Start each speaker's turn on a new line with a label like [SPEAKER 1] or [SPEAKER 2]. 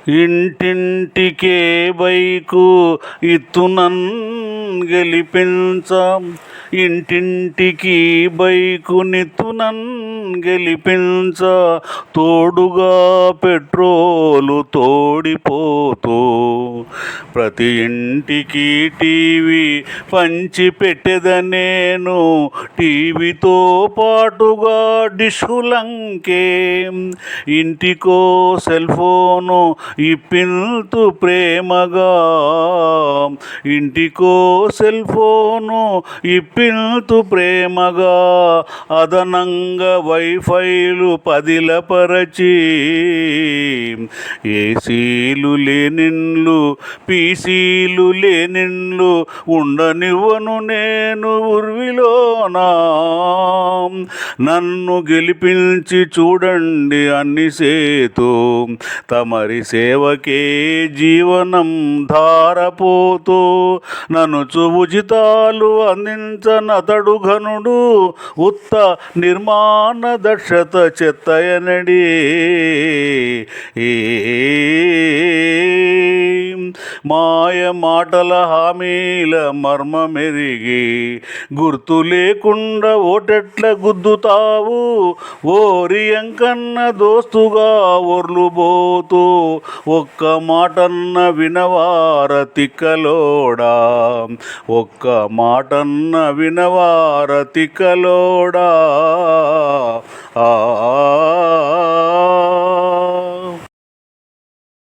[SPEAKER 1] ఇంటింటికే bike ఇత్తునన్ గెలిపించాం, ఇంటింటికి బైకునిత్తునన్ గెలిపించ, తోడుగా petrol తోడిపోతూ ప్రతి ఇంటికి టీవీ పంచి పెట్టెదనేను, టీవీతో పాటుగా డిషులంకే, ఇంటికో సెల్ ఫోను ఇప్పిల్తు ప్రేమగా, ఇంటికో సెల్ ఫోను ఇప్పిల్తు ప్రేమగా, అదనంగా వైఫైలు పదిలపరచి, ఏసీలు లేనిండ్లు పీసీలు లేనిండ్లు ఉండనివ్వను నేను ఉర్విలోనా, నన్ను గెలిపించి చూడండి అన్ని సేతు, తమరి సేవకే జీవనం ధారపోతూ, నన్ను ఉచితాలు అందించనతడు ఘనుడు, ఉత్త నిర్మాణ దక్షత చెత్తయనడి, మాయ మాటల హామీల మర్మమెరిగి, గుర్తు లేకుండా ఓటెట్ల గుద్దుతావు, ఓరి ఎంకన్న దోస్తుగా ఒర్లుబోతూ, ఒక్క మాటన్న వినవార తిక్కలోడా, ఒక్క మాటన్న వినవార తిక్కలోడా.